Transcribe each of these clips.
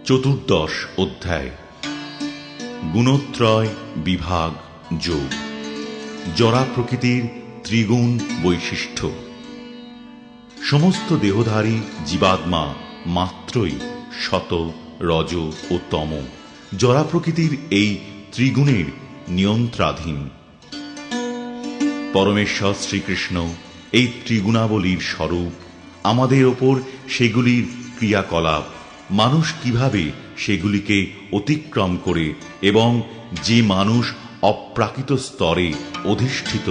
চতুর্দশ অধ্যায় গুণত্রয় বিভাগ যোগ জরা প্রকৃতির ত্রিগুণ বৈশিষ্ট্য। সমস্ত দেহধারী জীবাত্মা মাত্রই শত, রজ ও তম জরা প্রকৃতির এই ত্রিগুণের নিয়ন্ত্রণাধীন। পরমেশ্বর শ্রীকৃষ্ণ এই ত্রিগুণাবলীর স্বরূপ। আমাদের ওপর সেগুলির ক্রিয়াকলাপ, মানুষ কিভাবে সেগুলিকে অতিক্রম করে এবং যে মানুষ অপ্রাকৃত স্তরে অধিষ্ঠিত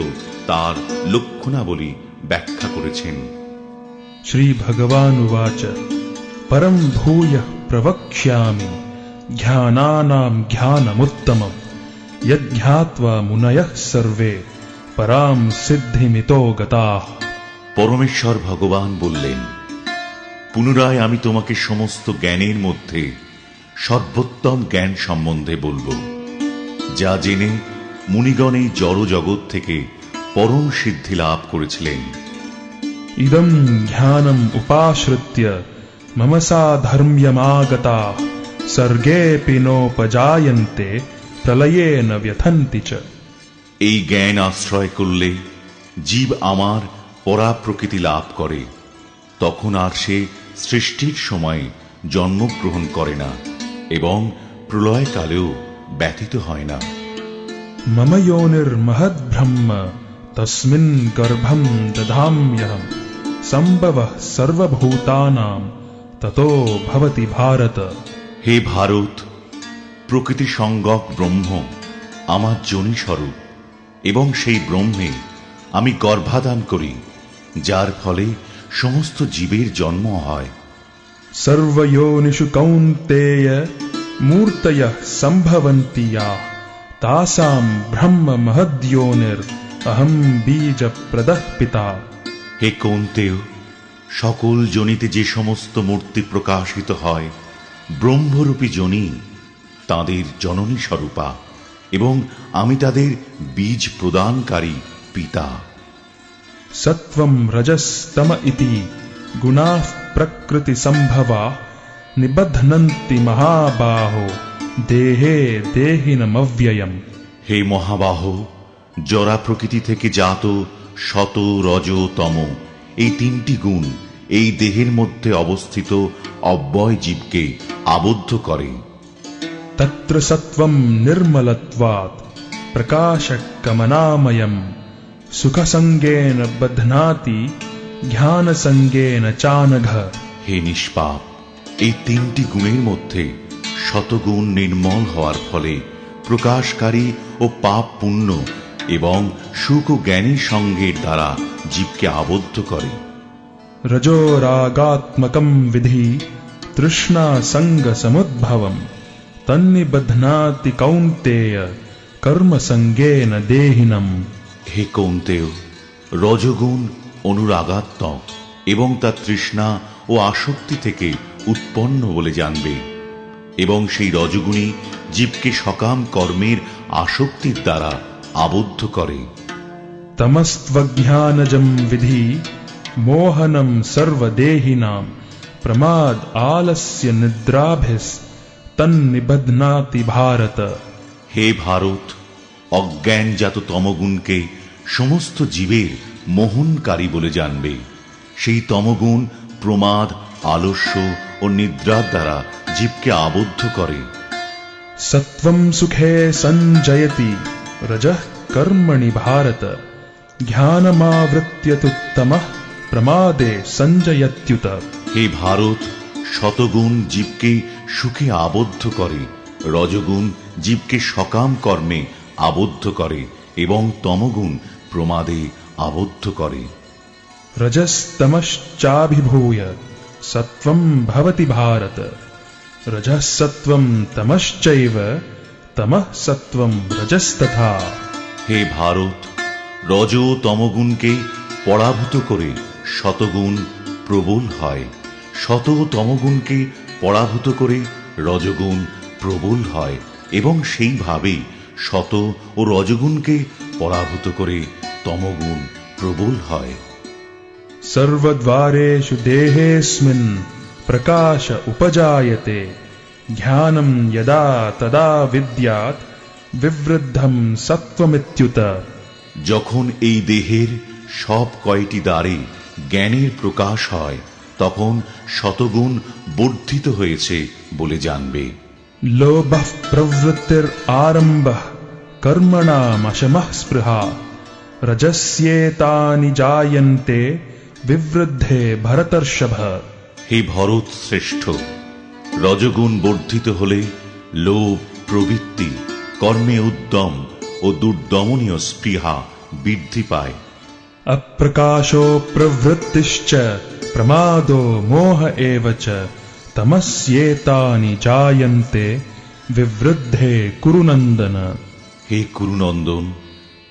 তার লক্ষণাবলী ব্যাখ্যা করেছেন। শ্রী ভগবান উবাচ পরম ভূয়ঃ প্রবক্ষ্যামি জ্ঞানানাম জ্ঞানমুত্তমম যজ্ঞাত্বা মুনয়ঃ সর্বে পরাম সিদ্ধিমিতো গতাঃ। পরমেশ্বর ভগবান বললেন, পুনরায় আমি তোমাকে সমস্ত জ্ঞানের মধ্যে সর্বোত্তম জ্ঞান সম্বন্ধে বলবো, যা জেনে মুনিগণ এই জড় জগৎ থেকে পরম সিদ্ধি লাভ করেছিলেন। ইদম জ্ঞানম উপাশ্রিত্য মম সাধর্ম্যমাগতাঃ সর্গেপি নোপজায়ন্তে প্রলয়ে ন ব্যথন্তি চ। এই জ্ঞান আশ্রয় করলে জীব আমার পরাপ্রকৃতি লাভ করে, তখন আর সে সৃষ্টির সময় জন্মগ্রহণ করে না এবং প্রলয়কালেও ব্যথিত হয় না। মম যোনির্মহদ্ব্রহ্ম তস্মিন গর্ভম দধাম্যহম সম্ভবঃ সর্বভূতানাং ততো ভবতি ভারত। হে ভারত, প্রকৃতি সংজ্ঞক ব্রহ্ম আমার যোনি স্বরূপ এবং সেই ব্রহ্মে আমি গর্ভাধান করি, যার ফলে সমস্ত জীবের জন্ম হয়। সর্বয়োনিষু কৌন্তেয় মূর্তয়ঃ সম্ভবন্তি ইয়াঃ তাসাম ব্রহ্ম মহদ্যোনির অহম বীজ প্রদঃ পিতা। হে কৌন্তেয়, সকল যোনিতে যে সমস্ত মূর্তি প্রকাশিত হয় ব্রহ্মরূপী যোনি তাঁদের জননী স্বরূপা এবং আমি তাদের বীজ প্রদানকারী পিতা। সত্ত্বম রজস্তম ইতি গুণাঃ প্রকৃতি সম্ভবা নিবধ্নন্তি মহাবাহো দেহে দেহিনমব্যয়ম। হে মহাবাহো, জরা প্রকৃতি থেকে জাত শত, রজ, তম এই তিনটি গুণ এই দেহের মধ্যে অবস্থিত অব্যয় জীবকে আবদ্ধ করে। তত্র সত্ত্বম নির্মলত্বাৎ প্রকাশকমনাময়ম সুখসঙ্গেন বধ্নাতি জ্ঞানসঙ্গেন চানঘ। হে নিষ্পাপ, এই তিনটি গুণের মধ্যে শতগুণ নির্মল হওয়ার ফলে প্রকাশকারী ও পাপ পুণ্য এবং সুখ ও জ্ঞানী সঙ্গের দ্বারা জীবকে আবদ্ধ করে। রজো রাগাত্মকম বিধি তৃষ্ণা সঙ্গ সমুদ্ভবম তন্নিবধ্নাতি কৌন্তেয় কর্মসঙ্গেন দেহিনম। হে কৌন্তেয়, রজগুণ অনুরাগাত্মক এবং তার তৃষ্ণা ও আসক্তি থেকে উৎপন্ন বলে জানবে এবং সেই রজগুণী জীবকে সকাম কর্মের আসক্তির দ্বারা আবদ্ধ করে। তমস্ত্বজ্ঞানজম বিধি মোহনম সর্বদেহিনাম প্রমাদ আলস্য নিদ্রাভিস তন্নিবধ্নাতি ভারত। হে ভারত, অজ্ঞানজাত তমগুণকে সমস্ত জীবের মোহনকারী বলে জানবে। সেই তমগুণ প্রমাদ, আলস্য ও নিদ্রার দ্বারা জীবকে আবদ্ধ করে। সত্ত্বম সুখে সঞ্জয়তি রজঃ কর্মণি ভারত জ্ঞানমাবৃত্য তু তমঃ প্রমাদে সঞ্জয়ত্যুত। হে ভারত, শতগুণ জীবকে সুখে আবদ্ধ করে, রজগুণ জীবকে সকাম কর্মে আবদ্ধ করে এবং তমগুণ প্রমাদে আবদ্ধ করে। রজস্তমশ্চাভিভূয় সত্ত্বম ভবতি ভারত রজঃ সত্ত্বম তমশ্চৈব তমঃ সত্ত্বম রজস্তথা। হে ভারত, রজ ও তমগুণকে পরাভূত করে শতগুণ প্রবল হয়, শত ও তমগুণকে পরাভূত করে রজগুণ প্রবল হয় এবং সেইভাবে শত ও রজগুণকে পরাভূত করে তমগুণ প্রবল হয়। সর্বদ্বারেষু দেহেস্মিন প্রকাশ উপজায়তে ज्ञानं यदा तदा विद्यात् विवृद्धं सत्त्वमित्युत। যখন এই দেহের সব কয়টি দ্বারে জ্ঞানের প্রকাশ হয় তখন শতগুণ বর্ধিত হয়েছে বলে জানবে। लोभः प्रवृत्तिरारम्भः कर्मणामशमः स्पृहा रजस्येतानि जायन्ते विवृद्धे भरतर्षभ। হে ভরত শ্রেষ্ঠ, রজগুণ বর্ধিত হলে লোভ, প্রবৃত্তি, কর্মে উদ্যম ও দুর্দমনীয় স্পৃহা বৃদ্ধি পায়। अप्रकाशो प्रवृत्तिश्च प्रमादो मोह एव च तमस्येतानि जायन्ते विवृद्धे कुरुनन्दन। হে কুরুনন্দন,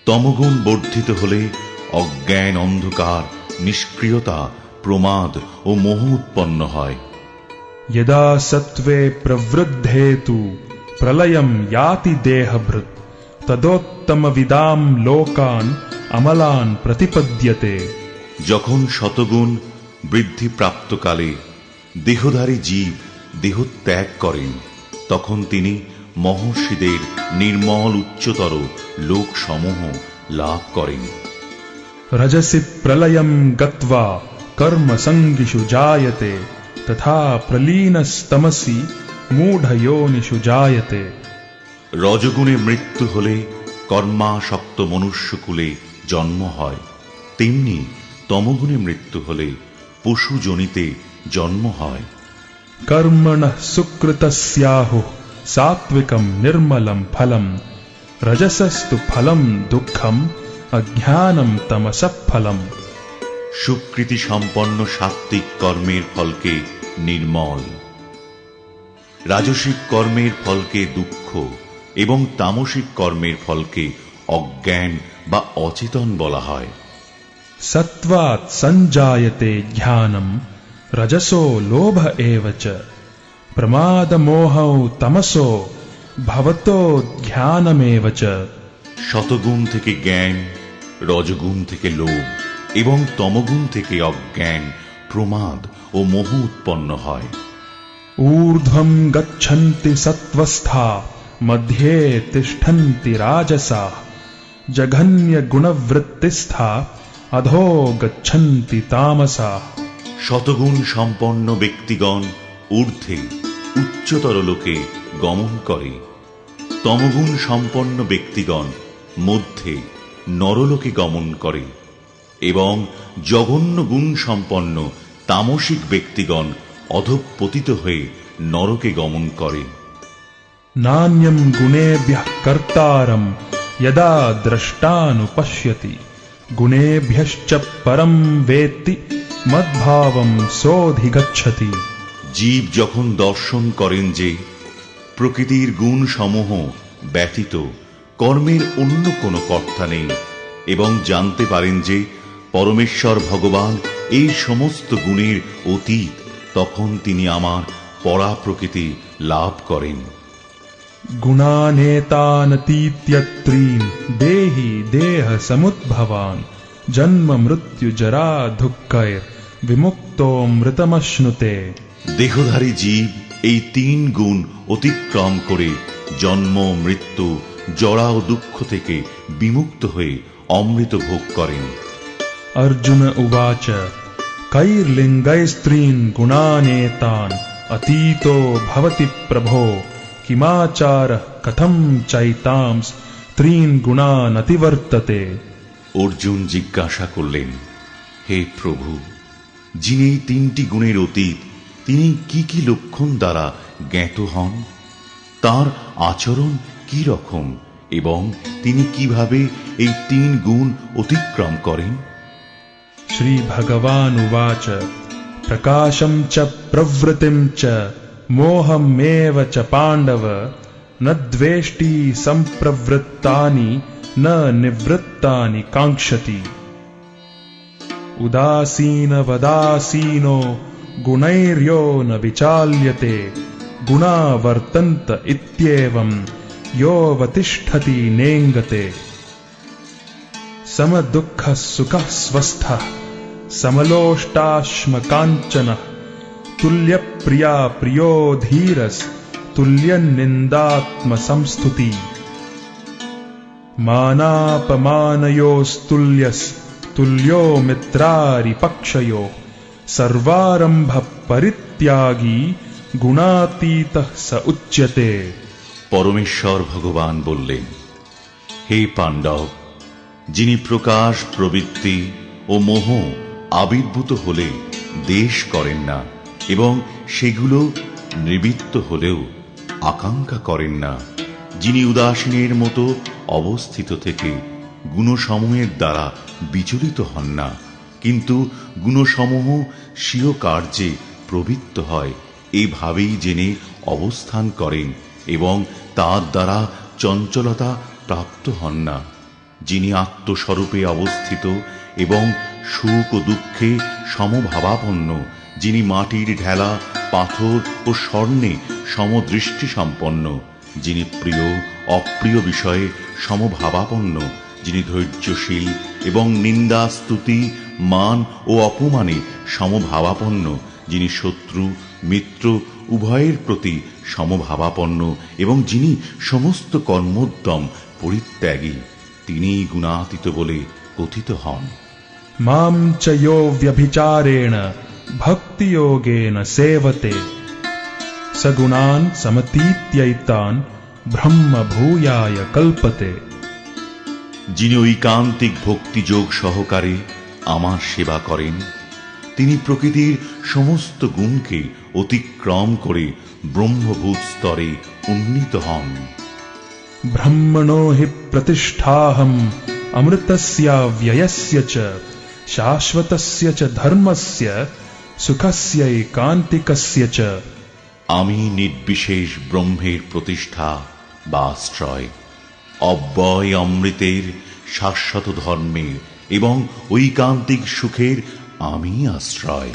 তমগুণ বর্ধিত হলে অজ্ঞান, অন্ধকার, নিষ্ক্রিয়তা, প্রমাদ ও মোহ উৎপন্ন হয়। यदा सत्त्वे प्रवृद्धे तु प्रलयं याति देहभृत् तदोत्तमविदां लोकान् अमलान् प्रतिपद्यते। যখন শতগুণ বৃদ্ধি প্রাপ্তকালে দেহধারী জীব দেহ ত্যাগ করেন তখন তিনি মহর্ষিদের নির্মল উচ্চতর লোকসমূহ লাভ করেন। रजसि प्रलयं गत्वा कर्मसङ्गिषु जायते तथा प्रलीनस्तमसि मूढयोनिषु जायते। রজগুণে মৃত্যু হলে কর্মাসক্ত মনুষ্যকুলে জন্ম হয়, তেমনি তমগুণে মৃত্যু হলে পশু জনিতে জন্ম হয়। कर्मणः सुकृतस्याहुः सात्विकं निर्मलं फलं रजसस्तु फलं दुःखम् अज्ञानं तमसः फलम्। সুকৃতি সম্পন্ন সাত্ত্বিক কর্মের ফলকে নির্মল, রাজসিক কর্মের ফলকে দুঃখ এবং তামসিক কর্মের ফলকে অজ্ঞান বা অচেতন বলা হয়। सत्त्वात् सञ्जायते ज्ञानं रजसो लोभ एव च प्रमादमोहौ तमसो भवतो ज्ञानमेव च। শতগুণ থেকে জ্ঞান, রজগুণ থেকে লোভ এবং তমগুণ থেকে অজ্ঞান, প্রমাদ ও মোহ উৎপন্ন হয়। ऊर्ध्वं गच्छन्ति सत्त्वस्था मध्ये तिष्ठन्ति राजसाः जघन्यगुणवृत्तिस्था अधो गच्छन्ति तामसाः। শতগুণ সম্পন্ন ব্যক্তিগণ ঊর্ধ্বে উচ্চতর লোকে গমন করে, তমগুণ সম্পন্ন ব্যক্তিগণ মধ্যে নরলোকে গমন করে এবং জঘন্য গুণ সম্পন্ন তামসিক ব্যক্তিগণ অধঃপতিত হয়ে নরকে গমন করে। नान्यं गुणेभ्यः कर्तारं यदा द्रष्टानुपश्यति गुणेभ्यश्च परं वेत्ति मद्भावं सोऽधिगच्छति। জীব যখন দর্শন করেন যে প্রকৃতির গুণ সমূহ ব্যতীত কর্মের অন্য কোনো কর্তা নেই এবং জানতে পারেন যে পরমেশ্বর ভগবান এই সমস্ত গুণের অতীত, তখন তিনি আমার পরা প্রকৃতি লাভ করেন। गुणानेतानतीत्यत्रीन् देहि देह समुद्भवान् जन्म मृत्यु जरा दुःखैर्विमुक्तोऽमृतमश्नुते। দেহধারী জীব এই তিন গুণ অতিক্রম করে জন্ম, মৃত্যু, জরা ও দুঃখ থেকে বিমুক্ত হয়ে অমৃত ভোগ করেন। अर्जुन उवाच कैर्लिङ्गैस्त्रीन् गुणानेतान् अतीतो भवति प्रभो किमाचारः कथं चैतांस् त्रीन् गुणान् अतिवर्तते। অর্জুন জিজ্ঞাসা করলেন, হে প্রভু, যিনি এই তিনটি গুণের অতীত তিনি কি কি লক্ষণ দ্বারা জ্ঞাত হন, তার আচরণ কি রকম এবং তিনি কিভাবে এই তিন গুণ অতিক্রম করেন। श्रीभगवानुवाच प्रकाशं च प्रवृत्तिं च मोहमेव च पाण्डव न द्वेष्टि सम्प्रवृत्तानि न निवृत्तानि काङ्क्षति। उदासीनवदासीनो गुणैर्यो न विचाल्यते गुणा वर्तन्त इत्येवं योऽवतिष्ठति नेङ्गते। समदुःखः सुखः स्वस्थः समलोष्टाश्मकाञ्चनः तुल्यप्रिया प्रियो धीरस् तुल्यनिन्दात्मसंस्तुति मानापमानयोस्तुल्यस्तुल्यो मित्रारिपक्षयो सर्वारंभ परित्यागी गुणातीतः स उच्यते। পরমেশ্বর ভগবান বললেন, হে পাণ্ডব, যিনি প্রকাশ প্রবৃত্তি ও মোহ আবির্ভূত হলে দেশ করেন না এবং সেগুলো নিবৃত্ত হলেও আকাঙ্ক্ষা করেন না, যিনি উদাসীনের মতো অবস্থিত থেকে গুণসমূহের দ্বারা বিচলিত হন না, কিন্তু গুণসমূহ স্বীয় কার্যে প্রবৃত্ত হয় এইভাবেই জেনে অবস্থান করেন এবং তার দ্বারা চঞ্চলতা প্রাপ্ত হন না, যিনি আত্মস্বরূপে অবস্থিত এবং সুখ ও দুঃখে সমভাবাপন্ন, যিনি মাটির ঢেলা পাথর ও স্বর্ণে সমদৃষ্টি সম্পন্ন, যিনি প্রিয় অপ্রিয় বিষয়ে সমভাবাপন্ন, যিনি ধৈর্যশীল এবং নিন্দা স্তুতি মান ও অপমানে সমভাবাপন্ন, যিনি শত্রু মিত্র উভয়ের প্রতি সমভাবাপন্ন এবং যিনি সমস্ত কর্মোদ্যম পরিত্যাগী, তিনিই গুণাতীত বলে কথিত হন। मां च यो व्यभिचारेण भक्तियोगेन सेवते सगुणान् समतीत्यैतान् ब्रह्म भूयाय कल्पते। যিনি ঐকান্তিক ভক্তিযোগ সহকারে আমার সেবা করেন, তিনি প্রকৃতির সমস্ত গুণকে অতিক্রম করে ব্রহ্মভূত স্তরে উন্নীত হন। ब्रह्मणो हि प्रतिष्ठाहम् अमृतस्य व्ययस्य च शाश्वतस्य च धर्मस्य सुखस्य एकान्तिकस्य च। আমি নির্বিশেষ ব্রহ্মের প্রতিষ্ঠা বা আশ্রয়, অব্যয় অমৃতের শাশ্বত ধর্মের এবং ঐকান্তিক সুখের আমি আশ্রয়।